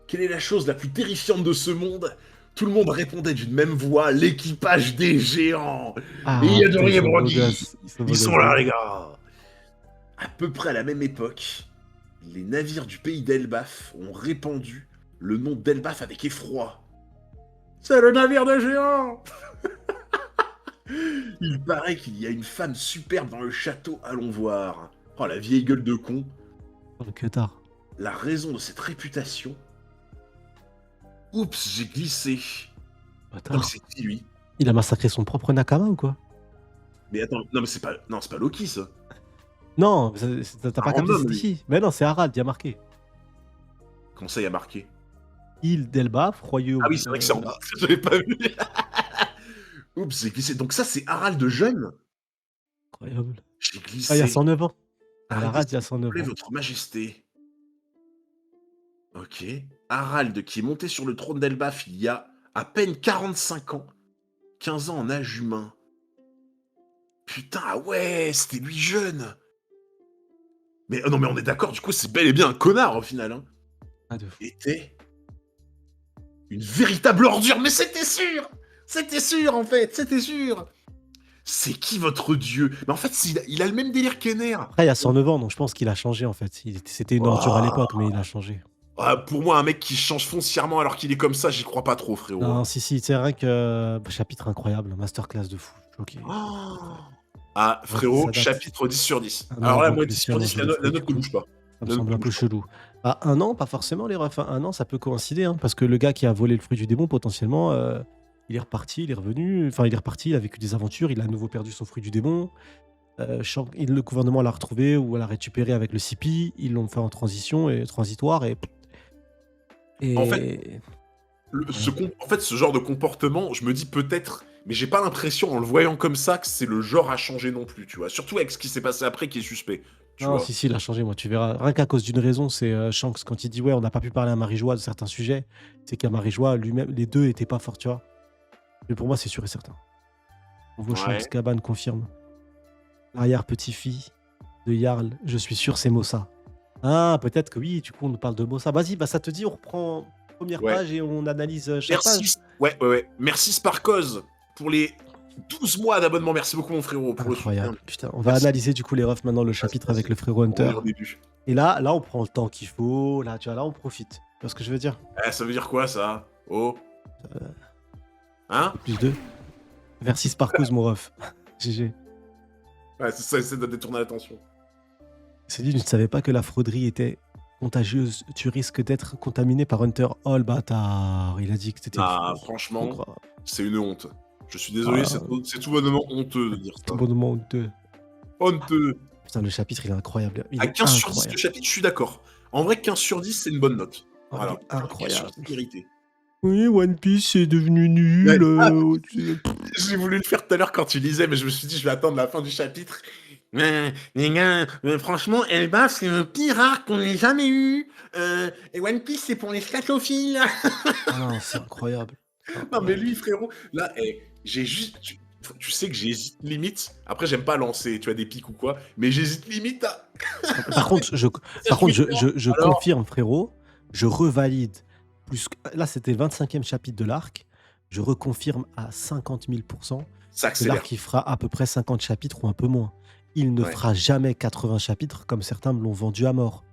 quelle est la chose la plus terrifiante de ce monde, tout le monde répondait d'une même voix, l'équipage des géants. Ah, Et il y a de putain, rien, ils sont beaux Brody. gosses, Ils sont là, les gars. À peu près à la même époque, les navires du pays d'Elbaf ont répandu le nom d'Elbaf avec effroi. C'est le navire des géants. Il paraît qu'il y a une femme superbe dans le château, allons voir. Oh, la vieille gueule de con. Que tard. La raison de cette réputation... Oups, j'ai glissé. Attends, mais c'est qui, lui? Il a massacré son propre Nakama ou quoi? Mais attends, non, mais c'est pas Loki, ça. Non, t'as pas capté random, c'est lui. qui? Mais non, c'est Harald, il y a marqué. Comment ça, il y a marqué? Île d'Elbaf, royaume. Ah oui, c'est vrai que c'est en bas. J'avais pas vu. Oups, j'ai glissé. Donc ça, c'est Harald de jeune? Incroyable. J'ai glissé. Ah, il y a 109 ans. Arrêtez, Harald, il y a s'il vous 109 plaît, ans. votre majesté. Ok. Harald, qui est monté sur le trône d'Elbaf il y a à peine 45 ans. 15 ans en âge humain. Putain, ah ouais, c'était lui jeune. Mais non, mais on est d'accord, du coup, c'est bel et bien un connard, au final. Hein. Ah, de fou. Était une véritable ordure, mais c'était sûr. C'était sûr, en fait, c'était sûr. C'est qui votre dieu? Mais en fait, il a le même délire qu'Ener. Après, il y a 109 ans, donc je pense qu'il a changé en fait. C'était une ordure à l'époque, mais il a changé. Ah, pour moi, un mec qui change foncièrement alors qu'il est comme ça, j'y crois pas trop, frérot. Non, si, c'est vrai que. Chapitre incroyable, masterclass de fou. Ok. Oh. Ah, frérot, ça date. chapitre 10 sur 10. Ah non, Alors là, donc, moi, 10 sur 10, Luciano, la note ne bouge pas. Ça me semble un peu chelou. À un an, pas forcément les refs. Un an, ça peut coïncider, hein, parce que le gars qui a volé le fruit du démon, potentiellement, il est reparti, il est revenu. Enfin, il est reparti, il a vécu des aventures, il a à nouveau perdu son fruit du démon. Le gouvernement l'a retrouvé ou l'a récupéré avec le CP. Ils l'ont fait en transition et transitoire et. En fait, ce genre de comportement, je me dis peut-être, mais j'ai pas l'impression en le voyant comme ça que c'est le genre à changer non plus, tu vois. Surtout avec ce qui s'est passé après qui est suspect. Tu Non, vois. si, il a changé, moi, tu verras. Rien qu'à cause d'une raison, c'est Shanks, quand il dit ouais, on n'a pas pu parler à Marijois de certains sujets, c'est qu'à Marijois, lui-même, les deux étaient pas forts, tu vois. Mais pour moi, c'est sûr et certain. Nouveau Shanks, Cabane confirme. L'arrière-petit-fille de Jarl, je suis sûr, c'est Mossa. Ah, peut-être que oui, du coup, on nous parle de Mossa. Vas-y, bah, ça te dit, on reprend première page et on analyse chaque page. Merci. Ouais. Merci Sparkos pour les 12 mois d'abonnement. Merci beaucoup, mon frérot. Pour Incroyable. Le Putain, on va analyser du coup les refs maintenant, le chapitre avec le frérot Hunter. Et là, on prend le temps qu'il faut. Là, tu vois, là, on profite. Tu vois ce que je veux dire? Ça veut dire quoi, ça? Oh. Hein? Plus 2. Merci Sparkos, mon ref. GG. Ouais, c'est ça, essaie de détourner l'attention. C'est dit, je ne savais pas que la frauderie était contagieuse. Tu risques d'être contaminé par Hunter. Oh le bâtard. Il a dit que c'était. Ah, franchement, c'est une honte. Je suis désolé, c'est tout bonnement honteux de dire ça. Tout bonnement honteux. Honteux. Putain, le chapitre, il est incroyable. À 15 sur 10, le chapitre, je suis d'accord. En vrai, 15 sur 10, c'est une bonne note. Oh, voilà. Incroyable. Mérité. Oui, One Piece est devenu nul. J'ai voulu le faire tout à l'heure quand tu lisais, mais je me suis dit, je vais attendre la fin du chapitre. Les gars, franchement, Elbaf, c'est le pire arc qu'on ait jamais eu. Et One Piece, c'est pour les scatophiles. Ah non, c'est incroyable. Non, mais lui, frérot, là, j'ai juste... tu sais que j'hésite limite. Après, j'aime pas lancer, tu vois, des pics ou quoi, mais j'hésite limite à. Par contre, je Alors confirme, frérot, je revalide. Là, c'était le 25e chapitre de l'arc. Je reconfirme à 50 000 % Ça que accélère. l'arc, il fera à peu près 50 chapitres ou un peu moins. Il ne Ouais. fera jamais 80 chapitres comme certains me l'ont vendu à mort.